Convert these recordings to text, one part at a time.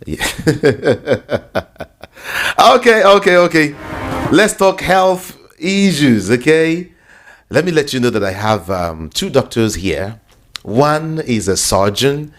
Yeah. Okay. Let's talk health issues, okay? Let me let you know that I have two doctors here. One is a surgeon,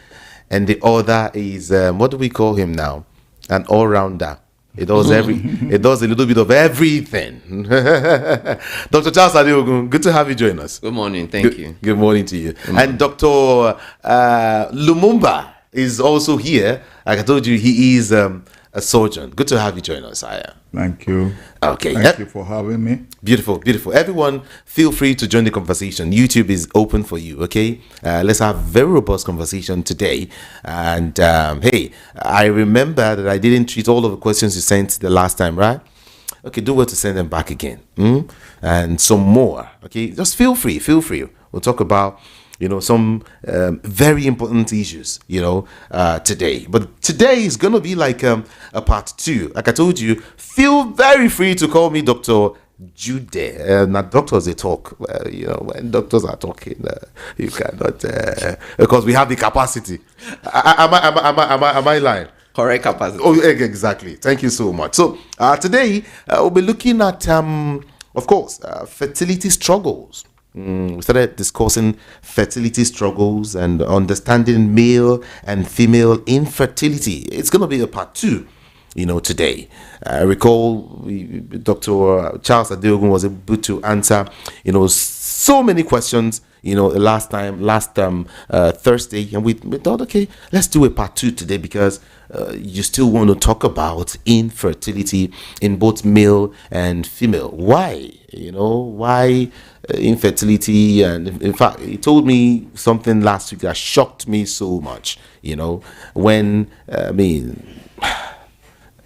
and the other is what do we call him now? An all-rounder. It does a little bit of everything. Dr. Charles Adeogun, good to have you join us. Good morning, thank you. Good morning to you. And Dr. Lumumba is also here. Like I told you, he is a surgeon. Good to have you join us, Aya. Thank you. Okay. Thank you for having me. Beautiful. Everyone, feel free to join the conversation. YouTube is open for you, okay? Let's have a very robust conversation today. And hey, I remember that I didn't treat all of the questions you sent the last time, right? Okay, do well to send them back again. And some more, okay? Just feel free. We'll talk about some very important issues, today. But today is going to be like a part two. Like I told you, feel very free to call me Dr. Jude. Not doctors, they talk. When doctors are talking, you cannot, because we have the capacity. Am I lying? Correct capacity. Oh, exactly. Thank you so much. So today, we'll be looking at, of course, fertility struggles. We started discussing fertility struggles and understanding male and female infertility. It's going to be a part two, today. I recall Dr. Charles Adeogun was able to answer, so many questions, last Thursday. And we thought, okay, let's do a part two today because you still want to talk about infertility in both male and female. Why? Why infertility? And in fact, he told me something last week that shocked me so much, when,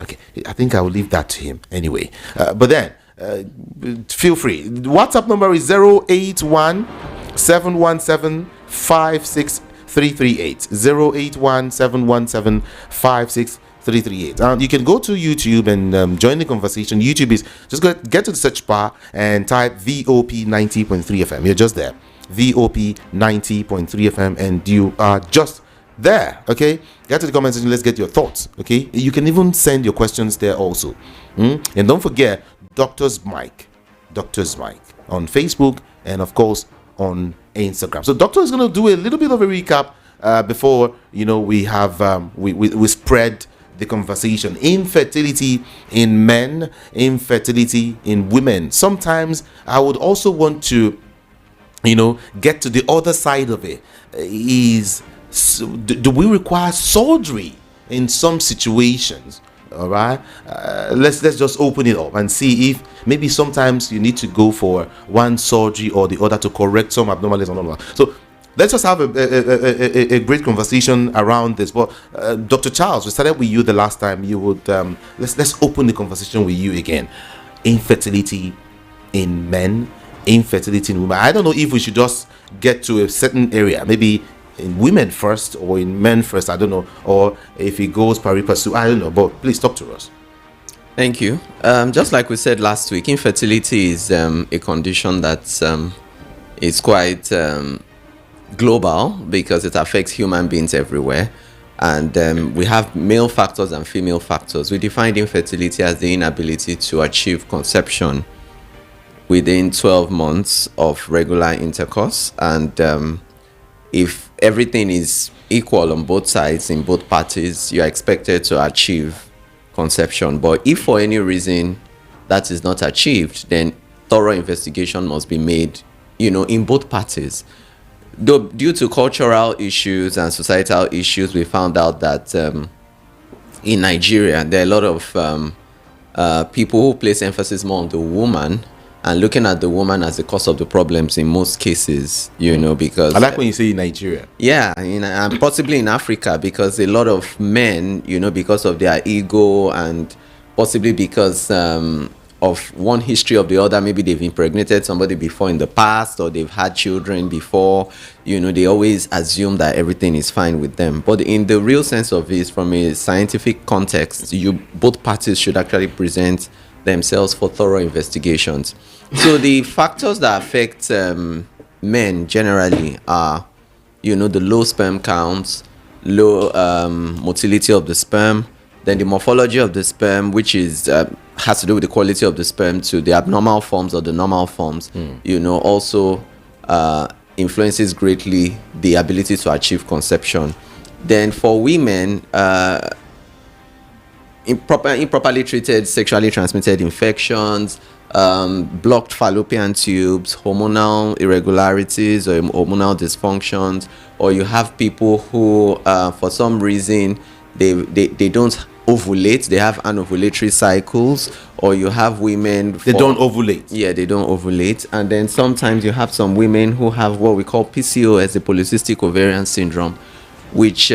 okay, I think I will leave that to him anyway. But then, feel free. The WhatsApp number is 081 717 56338. 081 717 56338. You can go to YouTube and join the conversation. YouTube is just get to the search bar and type VOP 90.3 FM. You're just there. VOP 90.3 FM, and you are just there. Okay, get to the comment section. Let's get your thoughts. Okay, you can even send your questions there also. And don't forget Doctor's Mic on Facebook and of course on Instagram. So Doctor is going to do a little bit of a recap before we have we spread the conversation. Infertility in men, infertility in women. Sometimes I would also want to get to the other side of it. Do we require surgery in some situations? All right, let's just open it up and see if maybe sometimes you need to go for one surgery or the other to correct some abnormalities. So let's just have a great conversation around this. But Dr. Charles, we started with you the last time. You would let's open the conversation with you again. Infertility in men, infertility in women. I don't know if we should just get to a certain area, maybe in women first or in men first, I don't know, or if it goes pari passu, I don't know, but please talk to us. Thank you. Just like we said last week, infertility is a condition that is quite global because it affects human beings everywhere, and we have male factors and female factors. We defined infertility as the inability to achieve conception within 12 months of regular intercourse, and if everything is equal on both sides, in both parties, you are expected to achieve conception. But if for any reason that is not achieved, then thorough investigation must be made, in both parties. Though due to cultural issues and societal issues, we found out that in Nigeria, there are a lot of people who place emphasis more on the woman and looking at the woman as the cause of the problems in most cases, because... I like when you say in Nigeria. Yeah, and possibly in Africa, because a lot of men, because of their ego and possibly because of one history of the other, maybe they've impregnated somebody before in the past or they've had children before, they always assume that everything is fine with them. But in the real sense of it, from a scientific context, both parties should actually present themselves for thorough investigations. So the factors that affect men generally are, the low sperm counts, low motility of the sperm. Then the morphology of the sperm, which is has to do with the quality of the sperm, to the abnormal forms or the normal forms, also influences greatly the ability to achieve conception. Then for women, improperly treated sexually transmitted infections, blocked fallopian tubes, hormonal irregularities or hormonal dysfunctions, or you have people who for some reason they don't ovulate, they have anovulatory cycles, or you have women They don't ovulate. Yeah, they don't ovulate. And then sometimes you have some women who have what we call PCOS, the polycystic ovarian syndrome, which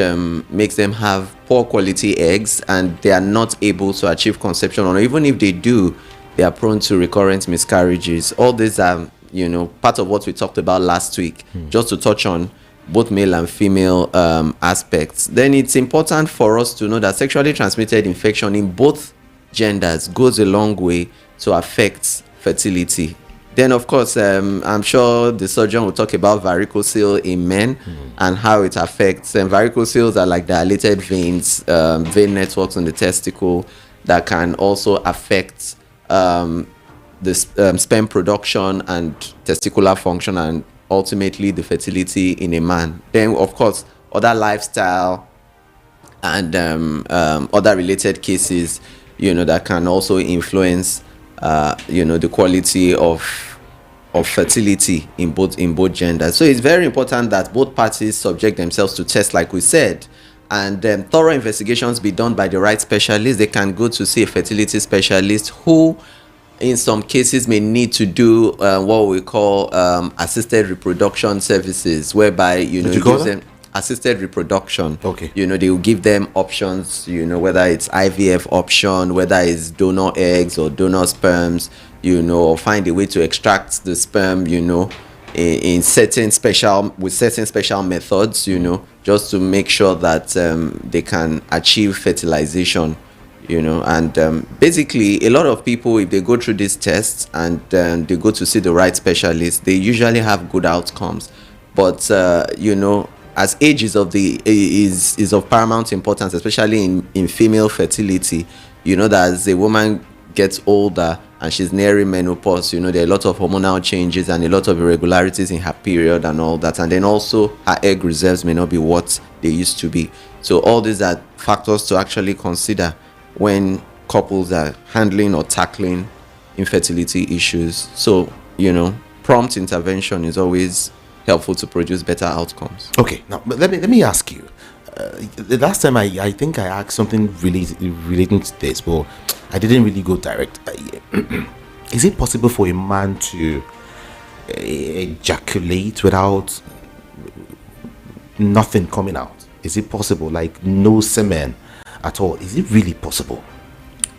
makes them have poor quality eggs, and they are not able to achieve conception, or even if they do, they are prone to recurrent miscarriages. All these are, part of what we talked about last week, just to touch on both male and female aspects. Then it's important for us to know that sexually transmitted infection in both genders goes a long way to affect fertility. Then, of course, I'm sure the surgeon will talk about varicocele in men and how it affects. And varicocele are like dilated veins, vein networks in the testicle that can also affect the sperm production and testicular function, and ultimately the fertility in a man. Then, of course, other lifestyle and other related cases, that can also influence the quality of fertility in both genders. So it's very important that both parties subject themselves to tests, like we said, and thorough investigations be done by the right specialist. They can go to see a fertility specialist who in some cases may need to do what we call assisted reproduction services, whereby them assisted reproduction. Okay. They will give them options, whether it's IVF option, whether it's donor eggs or donor sperms, or find a way to extract the sperm, in certain special methods, just to make sure that they can achieve fertilization. And basically a lot of people, if they go through these tests and they go to see the right specialist, they usually have good outcomes. But as age is of paramount importance, especially in female fertility, that as a woman gets older and she's nearing menopause, there are a lot of hormonal changes and a lot of irregularities in her period and all that. And then also her egg reserves may not be what they used to be. So all these are factors to actually consider when couples are handling or tackling infertility issues. So, prompt intervention is always helpful to produce better outcomes. Okay, now but let me ask you. The last time I think I asked something relating to this, but I didn't really go direct. Is it possible for a man to ejaculate without nothing coming out? Is it possible, like no semen at all? Is it really possible?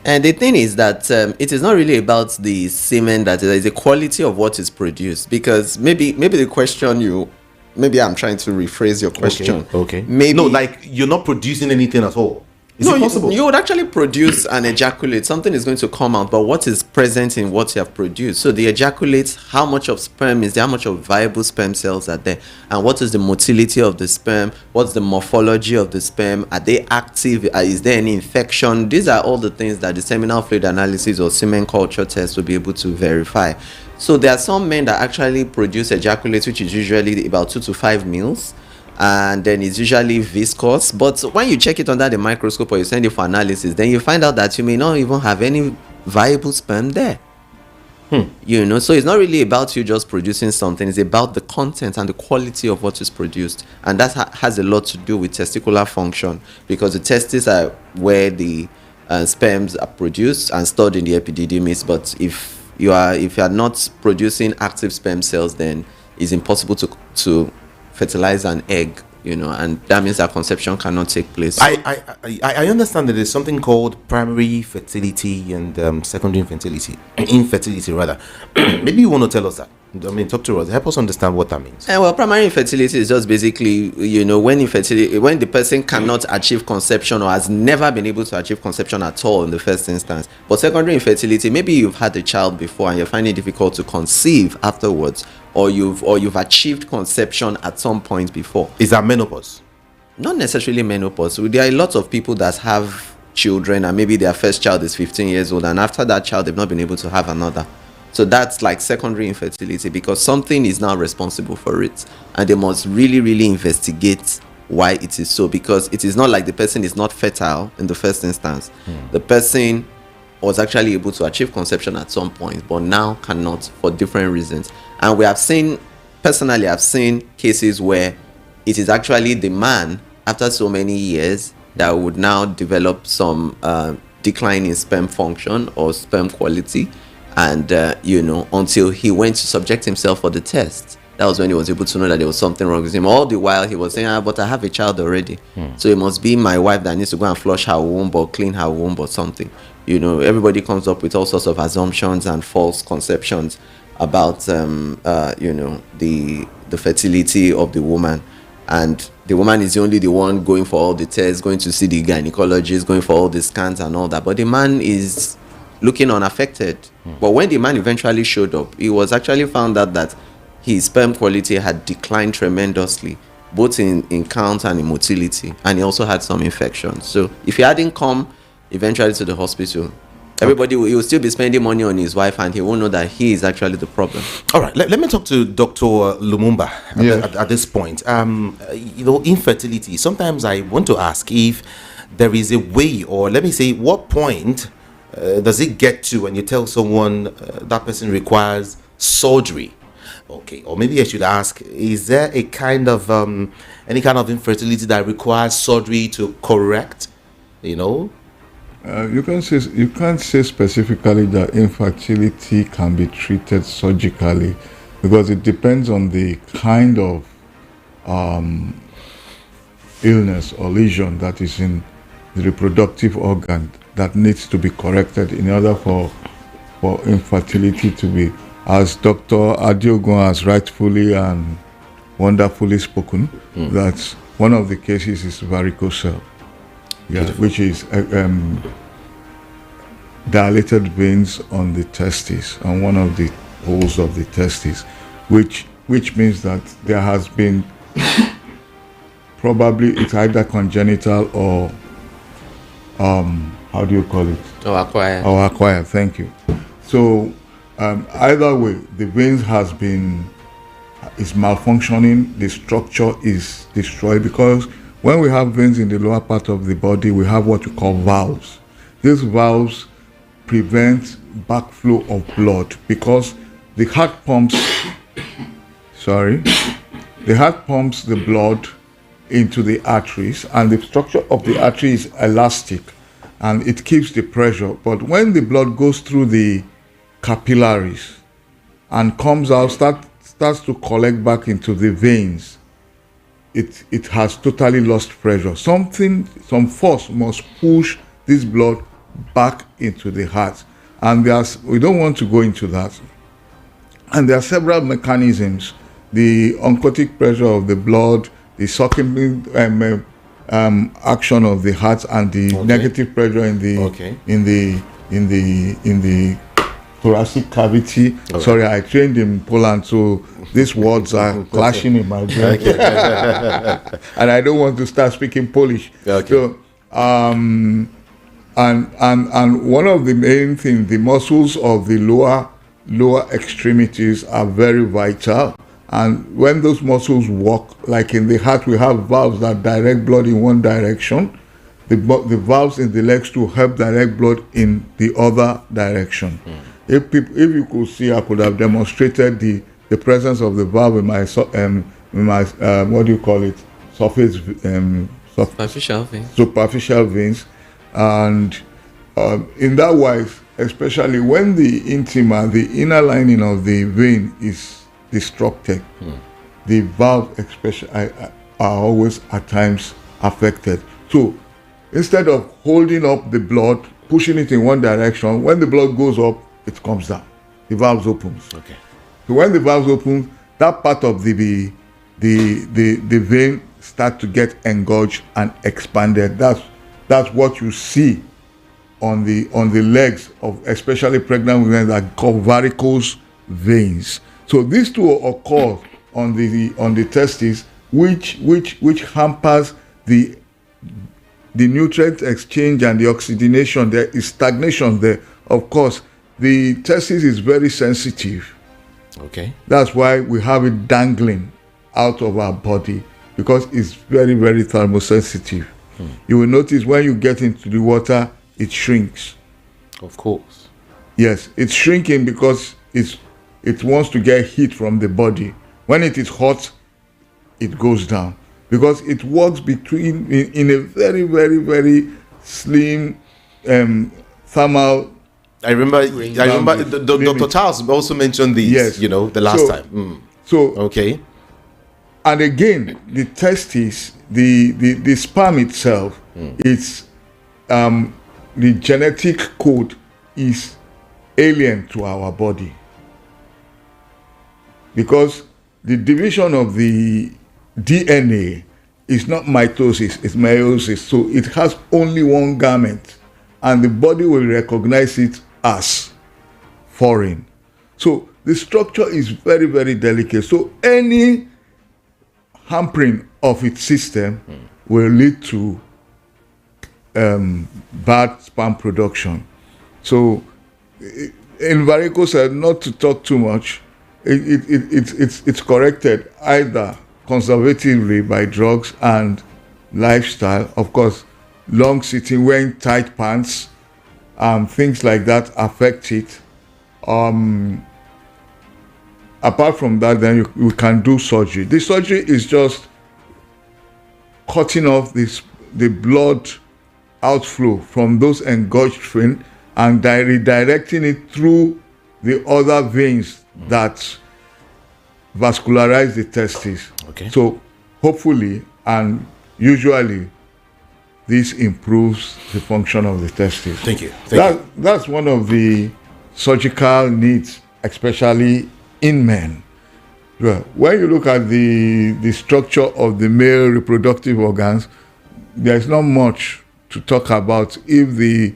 And the thing is that it is not really about the semen, that there is a quality of what is produced. Because maybe the question maybe I'm trying to rephrase your question. Okay. Maybe no, like you're not producing anything at all. Is it possible? You would actually produce an ejaculate. Something is going to come out, but what is present in what you have produced? So the ejaculate, how much of sperm is there? How much of viable sperm cells are there? And what is the motility of the sperm? What's the morphology of the sperm? Are they active? Is there any infection? These are all the things that the seminal fluid analysis or semen culture test will be able to verify. So there are some men that actually produce ejaculate, which is usually about 2 to 5 mils. And then it's usually viscous, but when you check it under the microscope or you send it for analysis, then you find out that you may not even have any viable sperm there. So it's not really about you just producing something. It's about the content and the quality of what is produced, and that has a lot to do with testicular function, because the testes are where the sperms are produced and stored in the epididymis. But if you are not producing active sperm cells, then it's impossible to fertilize an egg, and that means that conception cannot take place. I understand that there's something called primary fertility and secondary infertility rather. Maybe you want to tell us that. Talk to us, help us understand what that means. Well, primary infertility is just basically, when the person cannot achieve conception or has never been able to achieve conception at all in the first instance. But secondary infertility, maybe you've had a child before and you're finding it difficult to conceive afterwards, or you've achieved conception at some point before. Is that menopause? not necessarily menopause. There are a lot of people that have children and maybe their first child is 15 years old, and after that child they've not been able to have another. So that's like secondary infertility, because something is now responsible for it, and they must really, really investigate why it is so, because it is not like the person is not fertile in the first instance. The person was actually able to achieve conception at some point, but now cannot for different reasons. And we have seen, personally, I've seen cases where it is actually the man, after so many years, that would now develop some decline in sperm function or sperm quality, and until he went to subject himself for the test. That was when he was able to know that there was something wrong with him. All the while he was saying, but I have a child already, so it must be my wife that needs to go and flush her womb or clean her womb or something. Everybody comes up with all sorts of assumptions and false conceptions about the fertility of the woman. And the woman is only the one going for all the tests, going to see the gynecologist, going for all the scans and all that. But the man is looking unaffected. But when the man eventually showed up, it was actually found out that his sperm quality had declined tremendously, both in count and in motility. And he also had some infections. So if he hadn't come eventually to the hospital, everybody he will still be spending money on his wife, and he won't know that he is actually the problem. All right, let me talk to Dr. Lumumba at this point. Infertility. Sometimes I want to ask if there is a way, or let me say, what point does it get to when you tell someone that person requires surgery? Okay, or maybe I should ask, is there a kind of any kind of infertility that requires surgery to correct? You can't say specifically that infertility can be treated surgically, because it depends on the kind of illness or lesion that is in the reproductive organ that needs to be corrected in order for infertility to be, as Dr. Adiogun has rightfully and wonderfully spoken, that one of the cases is varicocele. Which is dilated veins on the testes, on one of the holes of the testes, which means that there has been probably it's either congenital or how do you call it? Acquired. Thank you. So either way, the veins is malfunctioning. The structure is destroyed, because when we have veins in the lower part of the body, we have what we call valves. These valves prevent backflow of blood, because the heart pumps the blood into the arteries, and the structure of the artery is elastic and it keeps the pressure. But when the blood goes through the capillaries and comes out, starts to collect back into the veins, it has totally lost pressure. Some force must push this blood back into the heart, and we don't want to go into that. And there are several mechanisms: the oncotic pressure of the blood, the sucking action of the heart, and the negative pressure in the thoracic cavity. Sorry, I trained in Poland, so these words are clashing in my brain. And I don't want to start speaking Polish. So, and one of the main things, the muscles of the lower extremities are very vital. And when those muscles work, like in the heart, we have valves that direct blood in one direction. The valves in the legs to help direct blood in the other direction. If you could see, I could have demonstrated the presence of the valve in my what do you call it? Superficial veins, and in that wise, especially when the intima, the inner lining of the vein is destructed, the valve especially are always at times affected. So instead of holding up the blood, pushing it in one direction, when the blood goes up, it comes down. The valves opens. Okay. So when the valves open, that part of the vein start to get engorged and expanded. That's what you see on the legs of especially pregnant women that call varicose veins. So these two occur on the testes, which hampers the nutrient exchange and the oxygenation, there is stagnation there. Of course, the testis is very sensitive. Okay. That's why we have it dangling out of our body, because it's very, very thermosensitive. You will notice when you get into the water, it shrinks. Of course. Yes, it's shrinking because it wants to get heat from the body. When it is hot, it goes down, because it works in a very, very, very slim thermal. I remember Dr. Charles also mentioned these, Yes. the last time. So Okay. and again, the testis, the sperm itself, it's the genetic code is alien to our body, because the division of the DNA is not mitosis, it's meiosis. So it has only one garment, and the body will recognize it as foreign. So the structure is very, very delicate. So any hampering of its system will lead to bad sperm production. So in varicose, not to talk too much, it's corrected either conservatively by drugs and lifestyle. Of course, long sitting, wearing tight pants, things like that affect it. Apart from that, then you can do surgery. The surgery is just cutting off the blood outflow from those engorged veins and redirecting it through the other veins that vascularize the testes. Okay. So hopefully and usually this improves the function of the testes. Thank you. That's one of the surgical needs, especially in men. Well, when you look at the structure of the male reproductive organs, there's not much to talk about if the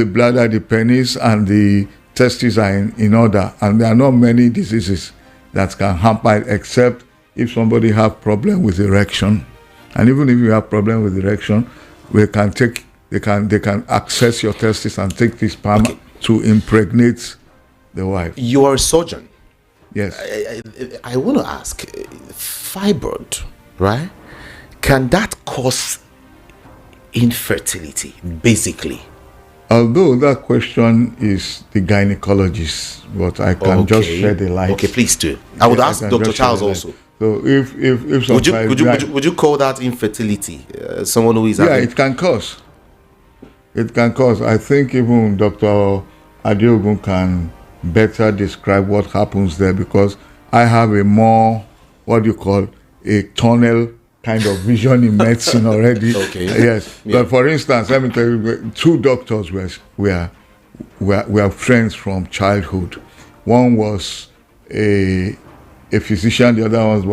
bladder, the penis, and the testes are in order, and there are not many diseases that can hamper it, except if somebody have problem with erection. And even if you have problem with erection, they can access your testes and take this sperm to impregnate the wife. You are a surgeon. Yes. I want to ask, fibroid, right? Can that cause infertility, basically? Although that question is the gynecologist, but I can just shed a light. Okay, please do. I would ask Dr. Charles also. So if would you call that infertility? Someone who is it can cause. It can cause. I think even Dr. Adiogun can better describe what happens there, because I have a more, a tunnel kind of vision in medicine already. Okay. Yes. Yeah. But for instance, let me tell you, two doctors were friends from childhood. One was a physician, the other one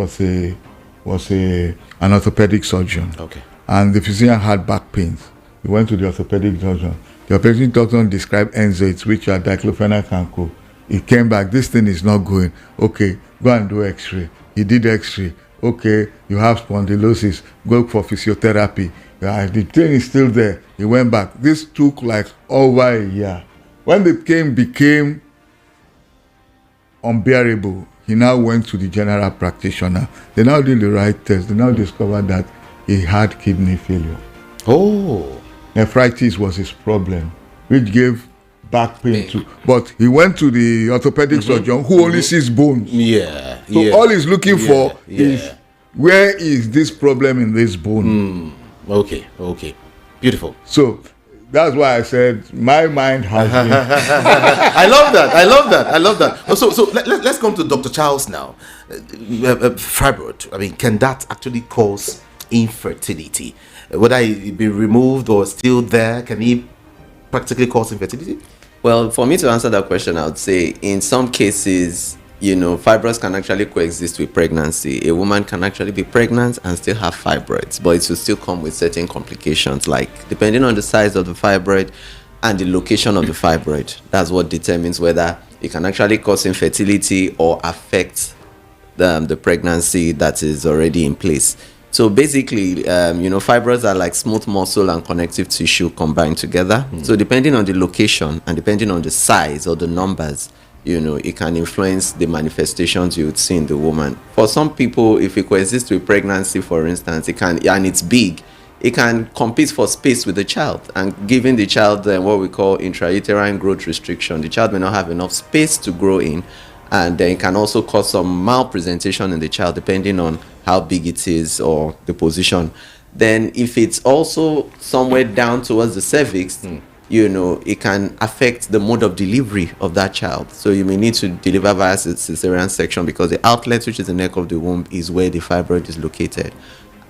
was an orthopedic surgeon. Okay. And the physician had back pains. He went to the orthopedic surgeon. The orthopedic doctor described NSAIDs, which are diclofenac and co. He came back, this thing is not going. Okay, go and do x-ray. He did x-ray. Okay, you have spondylosis, go for physiotherapy. The thing is still there. He went back. This took like over a year. When the pain became unbearable, he now went to the general practitioner. They now did the right test. They now discovered that he had kidney failure. Oh. Nephritis was his problem, which gave back pain too. But he went to the orthopedic surgeon who only sees bones. Yeah. So all he's looking for is, where is this problem in this bone? Okay. Beautiful. So that's why I said my mind has been. I love that. So let's come to Dr. Charles now. Fibroid, I mean, can that actually cause infertility? Whether it be removed or still there, can it practically cause infertility? Well, for me to answer that question, I would say in some cases, fibroids can actually coexist with pregnancy. A woman can actually be pregnant and still have fibroids, but it will still come with certain complications, like depending on the size of the fibroid and the location of the fibroid. That's what determines whether it can actually cause infertility or affect the pregnancy that is already in place. So basically, fibroids are like smooth muscle and connective tissue combined together. So depending on the location and depending on the size or the numbers, it can influence the manifestations you would see in the woman. For some people, if it coexists with pregnancy, for instance, it can, and it's big, it can compete for space with the child, and giving the child what we call intrauterine growth restriction. The child may not have enough space to grow in, and then it can also cause some malpresentation in the child depending on how big it is or the position. Then if it's also somewhere down towards the cervix, it can affect the mode of delivery of that child. So you may need to deliver via cesarean section because the outlet, which is the neck of the womb, is where the fibroid is located.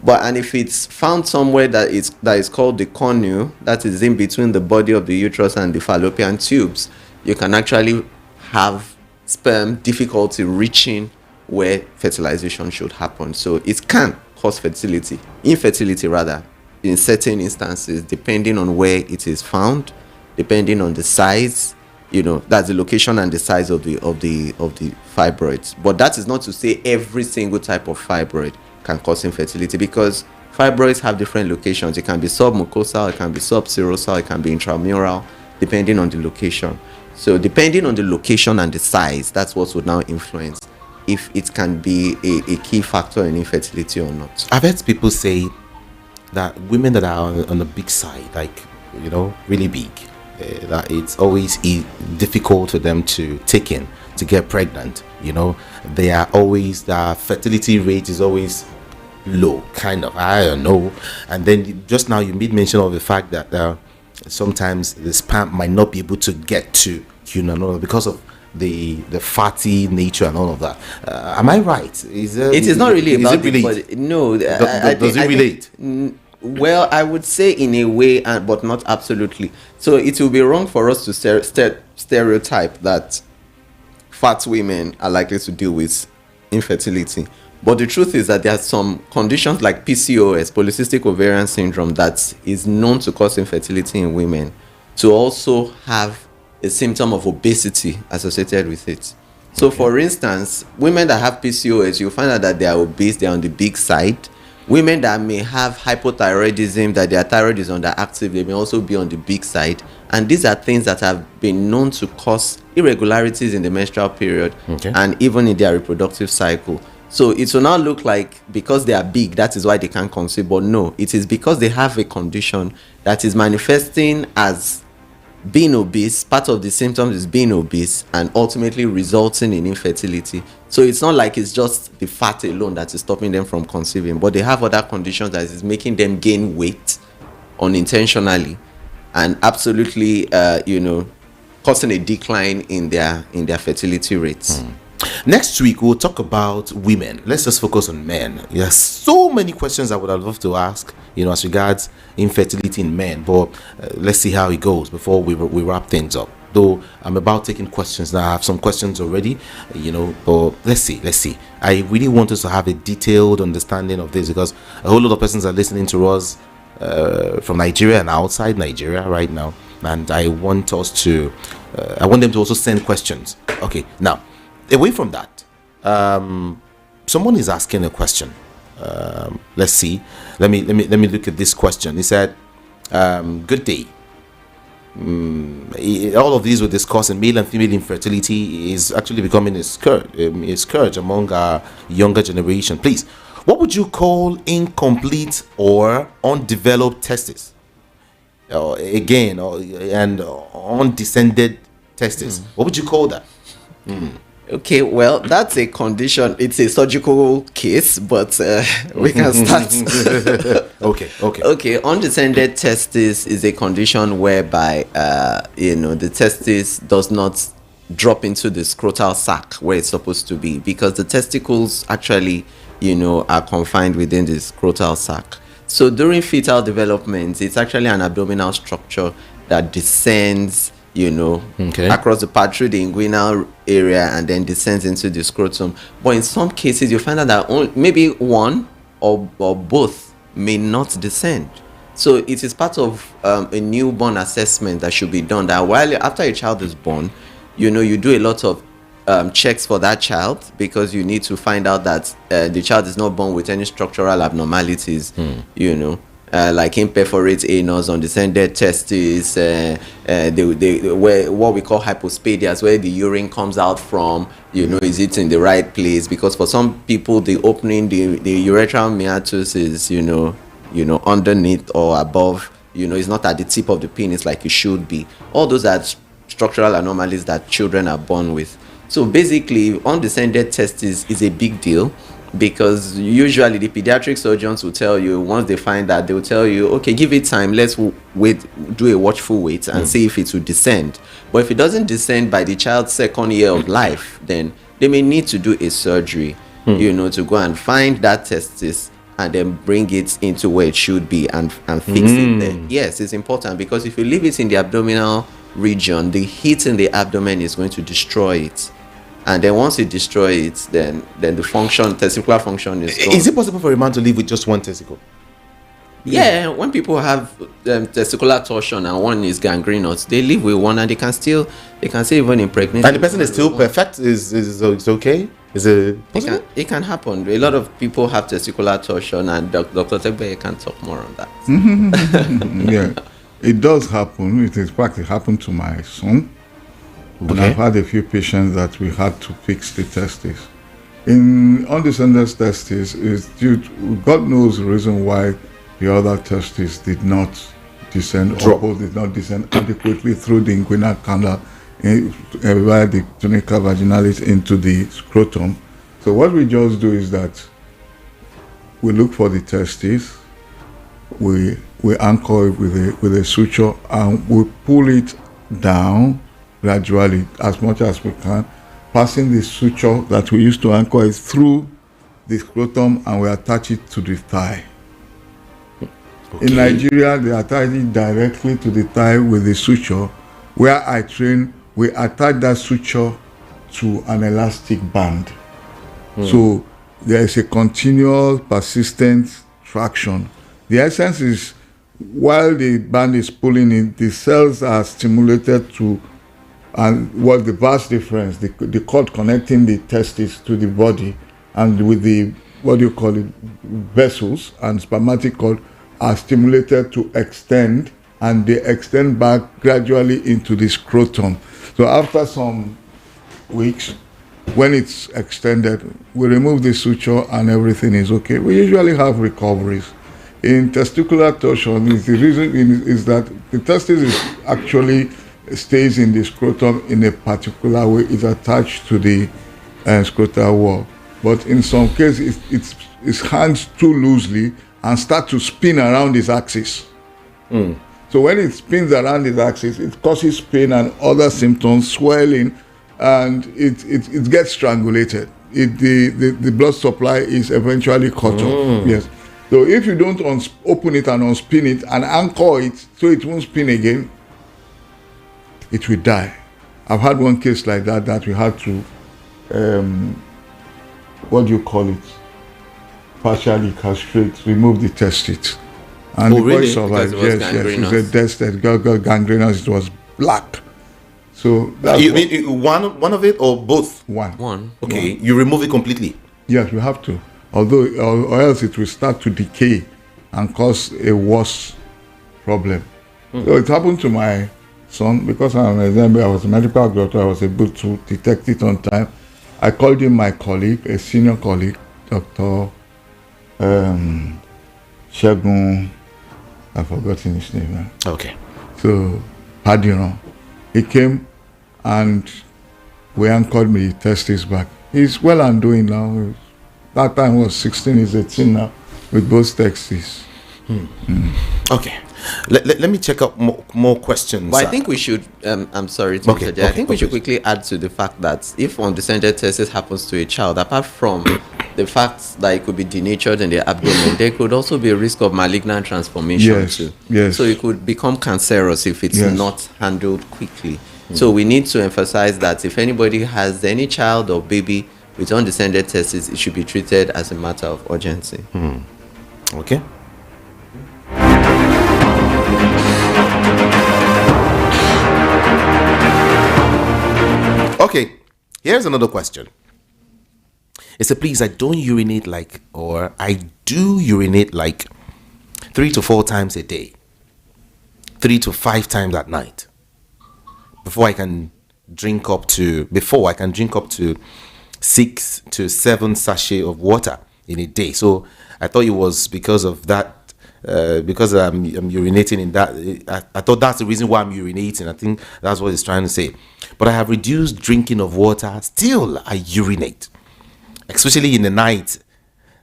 And if it's found somewhere that is called the cornu, that is in between the body of the uterus and the fallopian tubes, you can actually have sperm difficulty reaching where fertilization should happen. So it can cause infertility rather, in certain instances, depending on where it is found, depending on the size, that's the location and the size of the fibroids. But that is not to say every single type of fibroid can cause infertility, because fibroids have different locations. It can be submucosal, it can be subserosal, it can be intramural, depending on the location. So depending on the location and the size, that's what would now influence if it can be a key factor in infertility or not. I've heard people say that women that are on the big side, like, really big, that it's always difficult for them to take in, to get pregnant. They are always, the fertility rate is always low, kind of, I don't know. And then just now you made mention of the fact that sometimes the sperm might not be able to get to because of the fatty nature and all of that. Am I right? It is not really about it, but no. Does it relate? Well, I would say in a way, but not absolutely. So it will be wrong for us to stereotype that fat women are likely to deal with infertility. But the truth is that there are some conditions like PCOS, polycystic ovarian syndrome, that is known to cause infertility in women, to also have a symptom of obesity associated with it. So for instance, women that have PCOS, you'll find out that they are obese, they're on the big side. Women that may have hypothyroidism, that their thyroid is underactive, they may also be on the big side. And these are things that have been known to cause irregularities in the menstrual period and even in their reproductive cycle. So it will not look like because they are big, that is why they can't conceive. But no, it is because they have a condition that is manifesting as being obese. Part of the symptoms is being obese and ultimately resulting in infertility. So it's not like it's just the fat alone that is stopping them from conceiving, but they have other conditions that is making them gain weight unintentionally and absolutely causing a decline in their fertility rates. Next week we'll talk about women. Let's just focus on men. There's so many questions I would have loved to ask, as regards infertility in men, but let's see how it goes before we wrap things up. Though I'm about taking questions now, I have some questions already, but let's see. I really want us to have a detailed understanding of this, because a whole lot of persons are listening to us from Nigeria and outside Nigeria right now, and I want them to also send questions. Okay, now away from that, someone is asking a question. Let's see. Let me look at this question. He said, "Good day. All of these we're discussing, male and female infertility is actually becoming a scourge among our younger generation. Please, what would you call incomplete or undeveloped testes? And undescended testes. What would you call that?" Okay, well, that's a condition. It's a surgical case, but we can start. Okay. Undescended testis is a condition whereby the testis does not drop into the scrotal sac where it's supposed to be, because the testicles actually are confined within the scrotal sac. So during fetal development, it's actually an abdominal structure that descends across the path through the inguinal area and then descends into the scrotum. But in some cases, you find out that maybe one or both may not descend. So it is part of a newborn assessment that should be done, that while after a child is born, you do a lot of checks for that child, because you need to find out that the child is not born with any structural abnormalities, like imperforate anus, undescended testes, where what we call hypospadias, where the urine comes out from, is it in the right place? Because for some people, the opening, the urethral meatus is, underneath or above, it's not at the tip of the penis like it should be. All those are structural anomalies that children are born with. So basically, undescended testes is a big deal, because usually the pediatric surgeons will tell you, once they find that, they will tell you, okay, give it time, let's wait, do a watchful wait and see if it will descend. But if it doesn't descend by the child's second year of life, then they may need to do a surgery, to go and find that testis and then bring it into where it should be and fix it there. Yes, it's important, because if you leave it in the abdominal region, the heat in the abdomen is going to destroy it. And then once it destroys it, then the testicular function is gone. Is it possible for a man to live with just one testicle? Yeah, when people have testicular torsion and one is gangrenous, they live with one and they can still even impregnate. And the person is still perfect? Is it's okay? Is it possible? It can happen. A lot of people have testicular torsion, and Dr. Tegbe can talk more on that. Yeah, it does happen. It happened to my son. And I've had a few patients that we had to fix the testes. In undescended testes, God knows the reason why the other testes did not descend, or both did not descend adequately through the inguinal canal via the tunica vaginalis into the scrotum. So what we just do is that we look for the testes, we anchor it with a suture, and we pull it down gradually as much as we can, passing the suture that we used to anchor it through the scrotum, and we attach it to the thigh. Okay. In Nigeria, they attach it directly to the thigh with the suture. Where I train, we attach that suture to an elastic band. So there is a continual, persistent traction. The essence is, while the band is pulling in, the cells are stimulated to, and what the vast difference, the cord connecting the testis to the body, and with the, vessels and spermatic cord are stimulated to extend, and they extend back gradually into the scrotum. So after some weeks, when it's extended, we remove the suture and everything is okay. We usually have recoveries. In testicular torsion, the reason is that the testis actually stays in the scrotum in a particular way. It's attached to the scrotal wall. But in some cases, it hangs too loosely and start to spin around its axis. So when it spins around its axis, it causes pain and other symptoms, swelling, and it gets strangulated. The blood supply is eventually cut off. Yes. So if you don't open it and unspin it and anchor it so it won't spin again, it will die. I've had one case like that we had to, partially castrate, remove the testes. And the boy survived. Yes, he said it got gangrenous, it was black. So that's you mean one of it or both? One. Okay, you remove it completely. Yes, we have to. Although, or else it will start to decay and cause a worse problem. So it happened to my son, because I was a medical doctor, I was able to detect it on time. I called in my colleague, a senior colleague, Dr. Shagun, I've forgotten his name. Okay. So, Padiron, he came and we anchored me, the testes back. He's well and doing now. That time was 16, he's 18 now, with both testes. Okay. Let me check out more questions. But I think we should, I'm sorry to interject. I think we should quickly add to the fact that if undescended testis happens to a child, apart from the fact that it could be denatured in the abdomen, there could also be a risk of malignant transformation too. Yes. So it could become cancerous if it's not handled quickly. So we need to emphasize that if anybody has any child or baby with undescended testis, it should be treated as a matter of urgency. Okay. Okay. Here's another question. It said, please, I don't urinate like, or I do urinate like 3 to 4 times a day, 3 to 5 times at night. Before I can drink up to 6 to 7 sachet of water in a day. So I thought it was because of that. Because I'm urinating in that, I thought that's the reason why I'm urinating. I think that's what he's trying to say. But I have reduced drinking of water. Still, I urinate, especially in the night.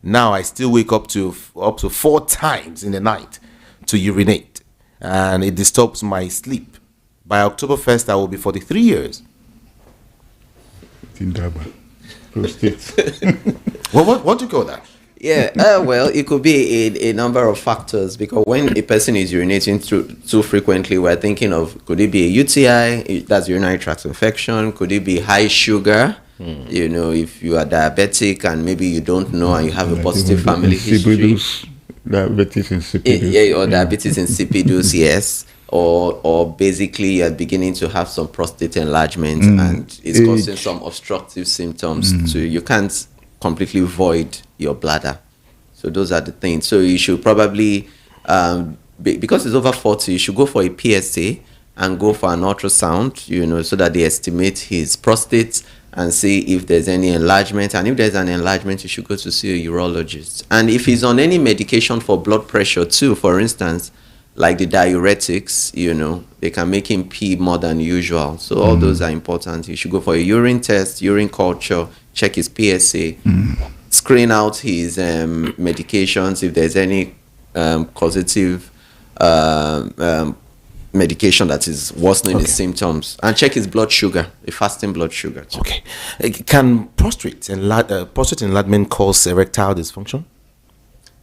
Now I still wake up to 4 times in the night to urinate, and it disturbs my sleep. By October 1st, I will be 43 years. Tindaba. Prostate. Well, what do you call that? Yeah, well, it could be a number of factors, because when a person is urinating too frequently, we're thinking of, could it be a UTI, that's urinary tract infection? Could it be high sugar? You know, if you are diabetic and maybe you don't know and you have a positive family history. Diabetes insipidus. Yeah, or diabetes insipidus, yes. Or basically you're beginning to have some prostate enlargement and it's causing some obstructive symptoms. So you can't completely void your bladder. So those are the things. So you should probably, because it's over 40, you should go for a PSA and go for an ultrasound, you know, so that they estimate his prostate and see if there's any enlargement. And if there's an enlargement, you should go to see a urologist. And if he's on any medication for blood pressure too, for instance, like the diuretics, you know, they can make him pee more than usual. So all those are important. You should go for a urine test, urine culture, check his PSA, screen out his medications if there's any causative medication that is worsening his symptoms, and check his blood sugar, a fasting blood sugar too. Okay. Can prostate enlargement cause erectile dysfunction?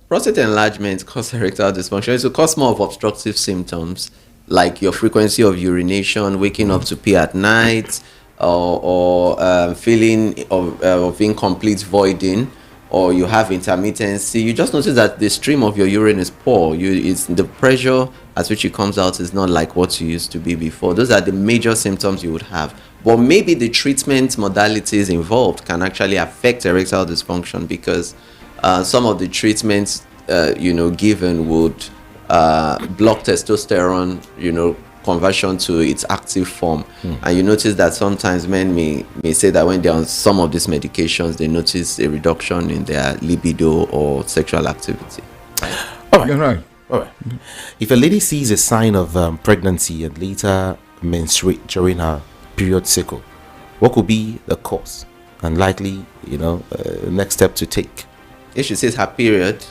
Prostate enlargement causes erectile dysfunction. It will cause more of obstructive symptoms, like your frequency of urination, waking up to pee at night, or feeling of incomplete voiding, or you have intermittency. You just notice that the stream of your urine is poor. It's the pressure at which it comes out is not like what you used to be before. Those are the major symptoms you would have. But maybe the treatment modalities involved can actually affect erectile dysfunction, because some of the treatments given would block testosterone, conversion to its active form. And you notice that sometimes men may say that when they're on some of these medications, they notice a reduction in their libido or sexual activity. All right. You're right. All right. If a lady sees a sign of pregnancy and later menstruate during her period cycle, what could be the cause and likely, next step to take? If she says her period,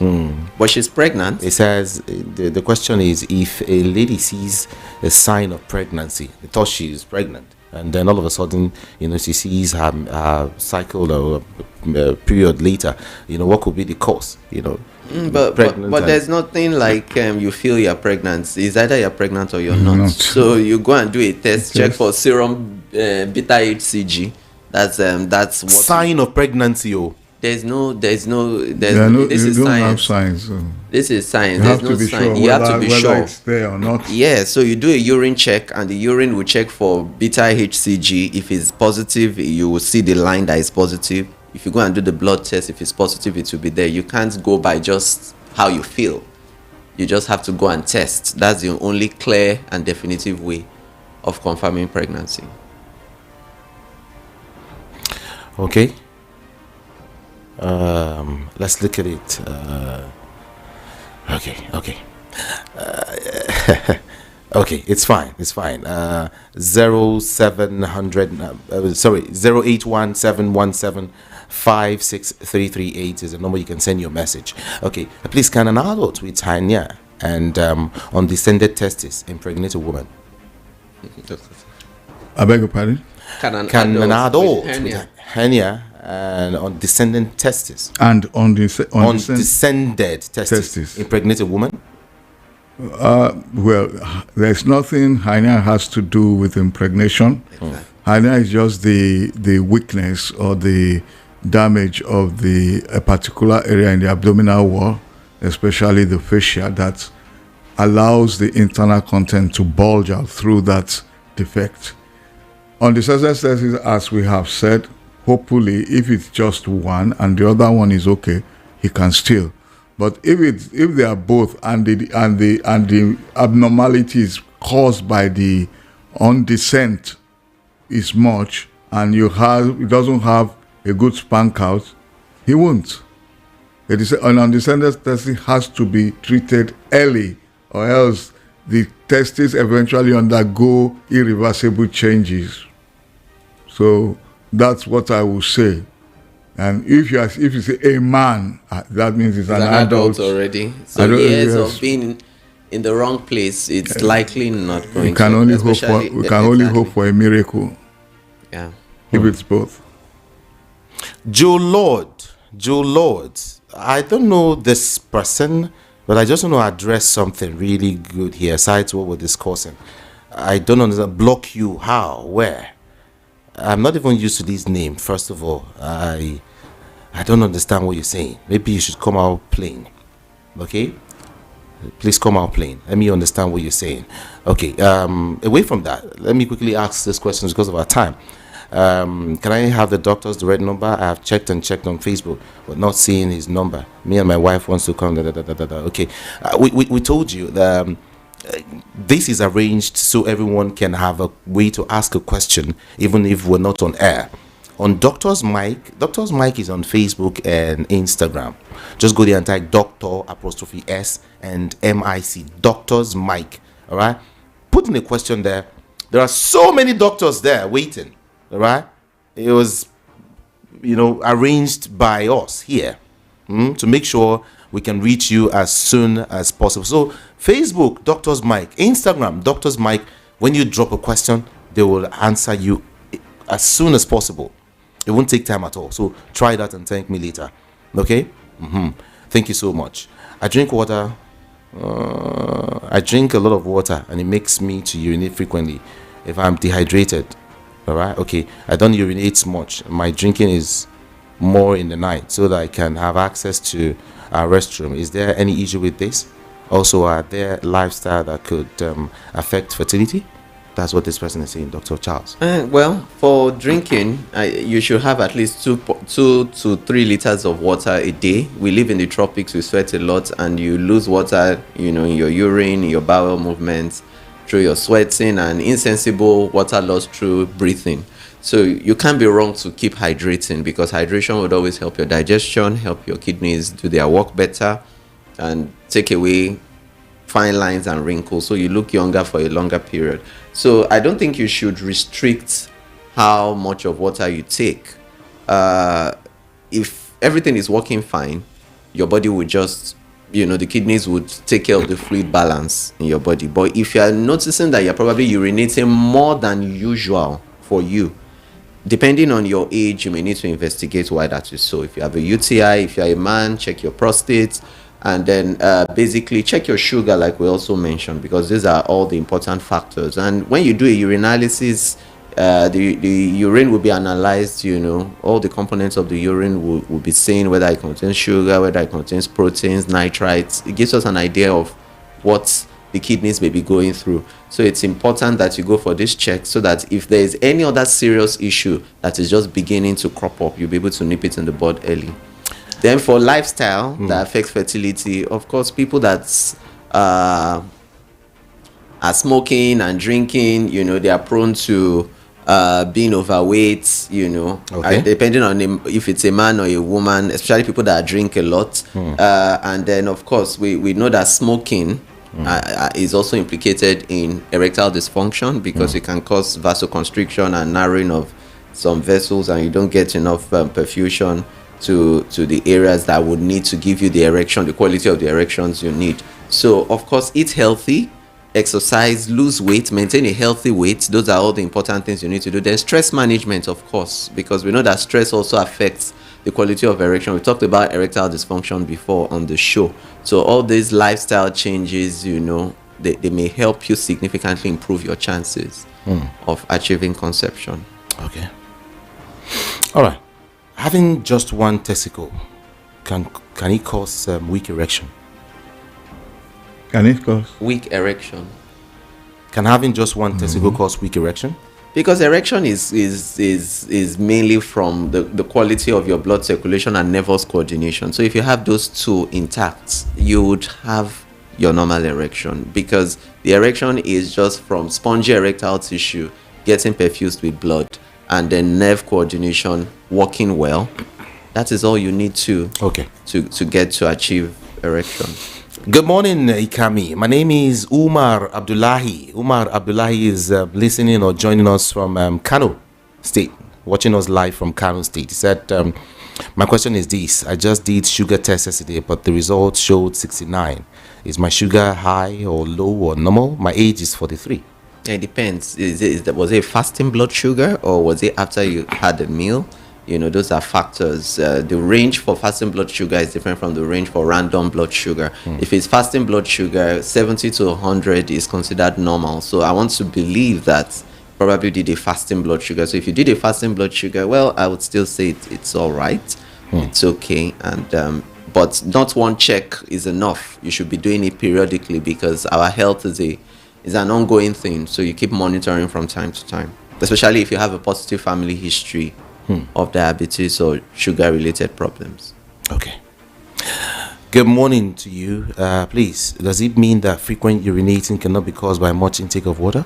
but she's pregnant. It says the question is, if a lady sees a sign of pregnancy, they thought she is pregnant, and then all of a sudden, she sees her cycle or period later, what could be the cause? But there's nothing like you feel you're pregnant. It's either you're pregnant or you're not. So you go and do a test, check for serum beta HCG. That's what sign of pregnancy. This is science. Science. So. This is science. You have to be sure. You have to be sure it's there or not. Yeah, so you do a urine check, and the urine will check for beta HCG. If it's positive, you will see the line that is positive. If you go and do the blood test, if it's positive, it will be there. You can't go by just how you feel. You just have to go and test. That's the only clear and definitive way of confirming pregnancy. Okay. Let's look at it. Okay. Okay, it's fine. 08171756338 is the number you can send your message. Okay, please, can an adult with hernia and undescended testes impregnate a woman? I beg your pardon? Can an adult with with hernia and undescended testes undescended testes impregnate a woman? Well, there's nothing hernia has to do with impregnation. Exactly. Hernia is just the weakness or the damage of a particular area in the abdominal wall, especially the fascia, that allows the internal content to bulge out through that defect. On the success testing, as we have said, hopefully, if it's just one and the other one is okay, he can still. But if they are both and the abnormalities caused by the undescent is much, and he doesn't have a good spank out, he won't. It is an undescended testing has to be treated early, or else the testes eventually undergo irreversible changes. So that's what I will say. And if you say a man, that means it's an adult already. So years of being in the wrong place, it's likely not going. We can only hope for a miracle. Yeah. If it's both. Joe Lord, I don't know this person, but I just want to address something really good here, aside to what we're discussing. I don't understand. Block you? How? Where? I'm not even used to this name. First of all, I don't understand what you're saying. Maybe you should come out plain. Okay? Please come out plain. Let me understand what you're saying. Okay. Away from that, let me quickly ask this question because of our time. Can I have the doctor's direct number? I have checked on Facebook, but not seeing his number. Me and my wife wants to come. Okay. We told you that this is arranged so everyone can have a way to ask a question, even if we're not on air. On Doctor's Mic is on Facebook and Instagram. Just go there and type Dr.S and MIC. Doctor's Mic. All right. Put in a question there. There are so many doctors there waiting. All right. It was, arranged by us here to make sure we can reach you as soon as possible. So Facebook, Doctor's Mic, Instagram, Doctor's Mic. When you drop a question, they will answer you as soon as possible. It won't take time at all. So try that and thank me later. Okay? Thank you so much. I drink water. I drink a lot of water, and it makes me to urinate frequently if I'm dehydrated. All right? Okay. I don't urinate much. My drinking is more in the night so that I can have access to a restroom. Is there any issue with this? Also, are there lifestyle that could affect fertility? That's what this person is saying, Dr. Charles. Well, for drinking, you should have at least 2 to 3 liters of water a day. We live in the tropics, we sweat a lot, and you lose water, in your urine, in your bowel movements, through your sweating, and insensible water loss through breathing. So you can't be wrong to keep hydrating, because hydration would always help your digestion, help your kidneys do their work better, and take away fine lines and wrinkles, so you look younger for a longer period. So I don't think you should restrict how much of water you take. If everything is working fine, your body would just, the kidneys would take care of the fluid balance in your body. But if you are noticing that you're probably urinating more than usual for you, depending on your age, you may need to investigate why that is so. If you have a UTI, if you're a man, check your prostate. And then basically check your sugar, like we also mentioned, because these are all the important factors. And when you do a urinalysis, the urine will be analyzed, all the components of the urine will be seen, whether it contains sugar, whether it contains proteins, nitrites. It gives us an idea of what the kidneys may be going through. So it's important that you go for this check, so that if there is any other serious issue that is just beginning to crop up, you'll be able to nip it in the bud early. Then for lifestyle that affects fertility, of course, people that are smoking and drinking, they are prone to being overweight, Okay. Depending on if it's a man or a woman, especially people that drink a lot. And then, of course, we know that smoking is also implicated in erectile dysfunction, because it can cause vasoconstriction and narrowing of some vessels, and you don't get enough perfusion to the areas that would need to give you the erection, the quality of the erections you need. So, of course, eat healthy, exercise, lose weight, maintain a healthy weight. Those are all the important things you need to do. Then stress management, of course, because we know that stress also affects the quality of erection. We talked about erectile dysfunction before on the show. So all these lifestyle changes, they may help you significantly improve your chances of achieving conception. Okay. All right. Having just one testicle, can it cause weak erection? Can it cause? Weak erection. Can having just one testicle cause weak erection? Because erection is mainly from the quality of your blood circulation and nervous coordination. So if you have those two intact, you would have your normal erection, because the erection is just from spongy erectile tissue getting perfused with blood, and then nerve coordination working well. That is all you need to get to achieve erection. Good morning, Ikami. My name is Umar Abdullahi. Umar Abdullahi is listening or joining us from Kano State, watching us live from Kano State. He said, my question is this. I just did sugar test yesterday, but the results showed 69. Is my sugar high or low or normal? My age is 43. It depends. Was it fasting blood sugar, or was it after you had a meal? Those are factors. The range for fasting blood sugar is different from the range for random blood sugar. If it's fasting blood sugar, 70 to 100 is considered normal. So I want to believe that probably did a fasting blood sugar. So if you did a fasting blood sugar, well, I would still say it's all right. It's okay. And but not one check is enough. You should be doing it periodically, because our health is an ongoing thing. So you keep monitoring from time to time, especially if you have a positive family history of diabetes or sugar-related problems. Okay. Good morning to you. Please, does it mean that frequent urinating cannot be caused by much intake of water?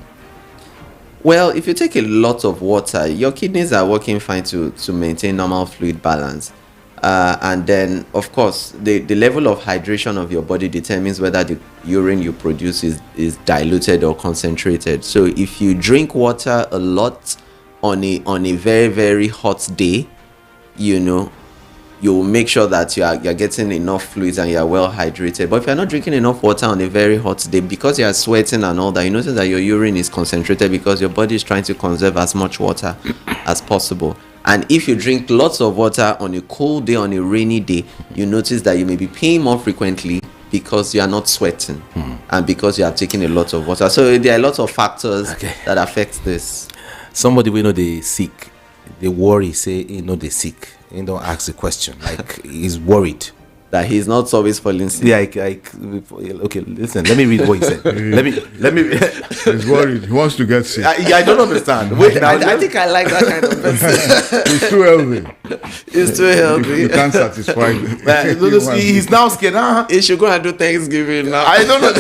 Well, if you take a lot of water, your kidneys are working fine to maintain normal fluid balance. And then, of course, the level of hydration of your body determines whether the urine you produce is diluted or concentrated. So if you drink water a lot on a very, very hot day, you will make sure that you're getting enough fluids and you're well hydrated. But if you're not drinking enough water on a very hot day, because you're sweating and all that, you notice that your urine is concentrated, because your body is trying to conserve as much water as possible. And if you drink lots of water on a cold day, on a rainy day, you notice that you may be peeing more frequently, because you are not sweating and because you have taken a lot of water. So there are a lot of factors that affect this. Somebody we know they sick, they worry, say they sick, and don't ask the question, like he's worried that he's not always falling sick. Yeah, okay, listen, let me read what he said. let me he's worried, he wants to get sick. I don't understand. Wait, I think I like that kind of person. He's too healthy. He's too healthy. You can't satisfy him. He's now scared. He should go and do Thanksgiving now. I don't know.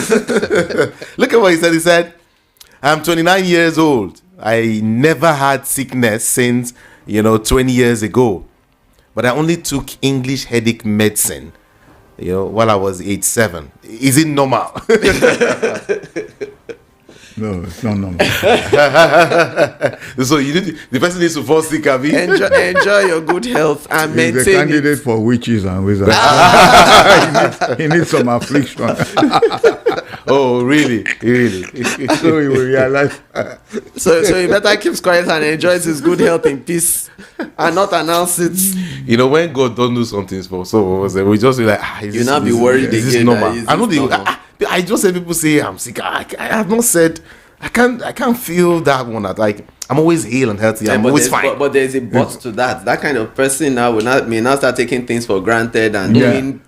Look at what he said. He said, I'm 29 years old. I never had sickness since 20 years ago, but I only took English headache medicine while I was age 7. Is it normal? No, it's not normal. So the person needs to fall sick, Abi. Enjoy your good health and maintain. He's a candidate for witches and wizards. he needs some affliction. Oh, really? So he will realize. So he better keep quiet and enjoys his good health in peace, and not announce it. When God don't do something for some of us, we just be like, you not be worried again. Is this normal? I just hear people say I'm sick. I have not said. I can't feel that one. Like I'm always hale and healthy. I'm always fine. But there's a but to that. That kind of person now may not start taking things for granted and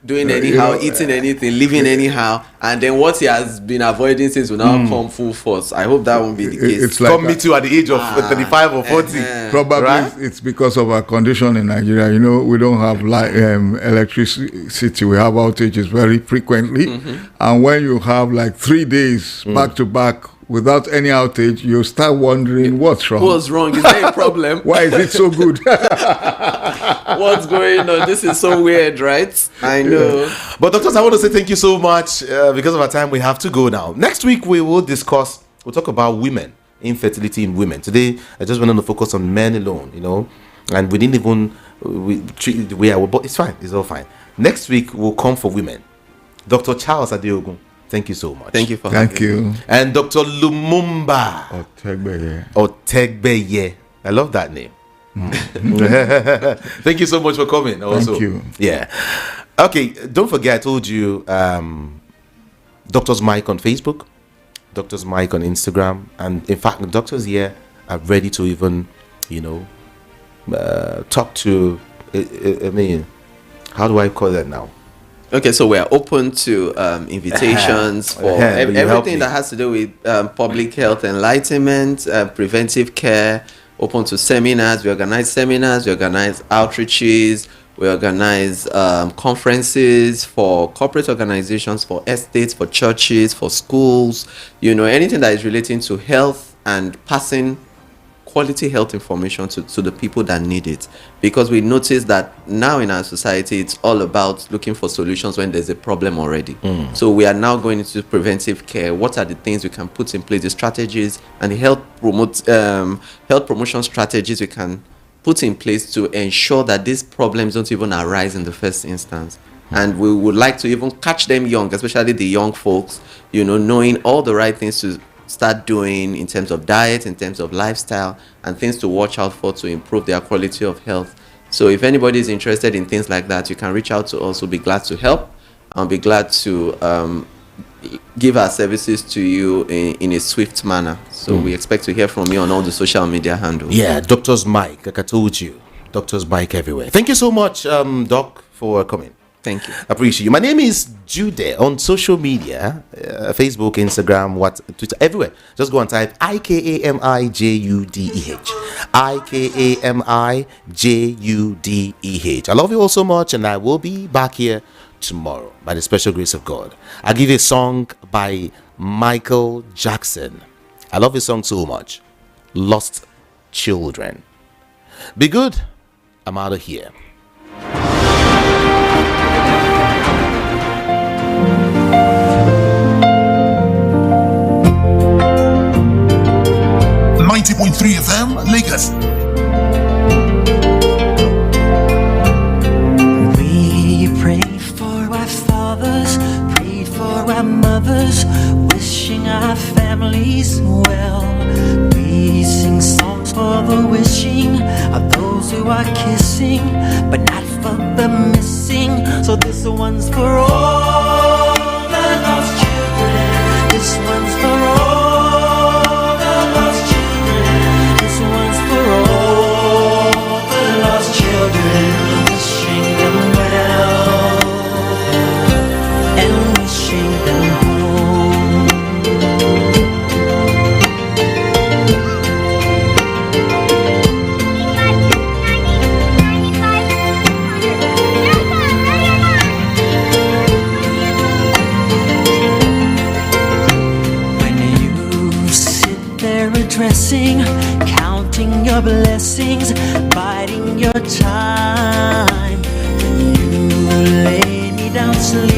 doing anyhow, eating anything, living anyhow, and then what he has been avoiding since will now come full force. I hope that won't be the case. It's like me too at the age of 35 or 40. Probably right? It's because of our condition in Nigeria. We don't have electricity. We have outages very frequently, and when you have like 3 days back to back without any outage, you start wondering what's wrong. What's wrong? Is there a problem? Why is it so good? What's going on? This is so weird, right? I know. But doctors, I want to say thank you so much. Because of our time, we have to go now. Next week, we'll talk about women, infertility in women. Today, I just wanted to focus on men alone, and we didn't even treat it the way I would, but it's fine. It's all fine. Next week, we'll come for women. Dr. Charles Adeogun, thank you so much. Thank you for Thank you. And Dr. Lumumba Otegbeye. I love that name. Thank you so much for coming. Also. Thank you. Yeah. Okay, don't forget, I told you Doctor's Mike on Facebook, Doctor's Mike on Instagram, and in fact, the doctors here are ready to even, talk to, I mean, how do I call that now? Okay, so we're open to invitations for Will you help everything me? that has to do with public health enlightenment, preventive care, open to seminars. We organize seminars, we organize outreaches, we organize conferences for corporate organizations, for estates, for churches, for schools, anything that is relating to health and passing quality health information to the people that need it, because we notice that now in our society it's all about looking for solutions when there's a problem already. So we are now going into preventive care. What are the things we can put in place, the strategies and the health promotion strategies we can put in place to ensure that these problems don't even arise in the first instance. And we would like to even catch them young, especially the young folks, knowing all the right things to start doing in terms of diet, in terms of lifestyle, and things to watch out for to improve their quality of health. So if anybody is interested in things like that, you can reach out to us. We'll be glad to help. I'll be glad to give our services to you in a swift manner. So we expect to hear from you on all the social media handles. Yeah, Doctor's Mike, like I told you. Doctor's Mike everywhere. Thank you so much, Doc, for coming. Thank you. Appreciate you. My name is Jude on social media, Facebook, Instagram, Twitter, everywhere. Just go and type IKAMIJUDEH. IKAMIJUDEH. I love you all so much, and I will be back here tomorrow by the special grace of God. I'll give you a song by Michael Jackson. I love this song so much. Lost Children. Be good. I'm out of here. 90.3 FM, Lagos. We pray for our fathers, prayed for our mothers, wishing our families well. We sing songs for the wishing of those who are kissing, but not for the missing. So this one's for all the lost children. This one's for all. Wishing them well and wishing them home. When you sit there addressing, counting your blessings, biding your time, when you lay me down sleep.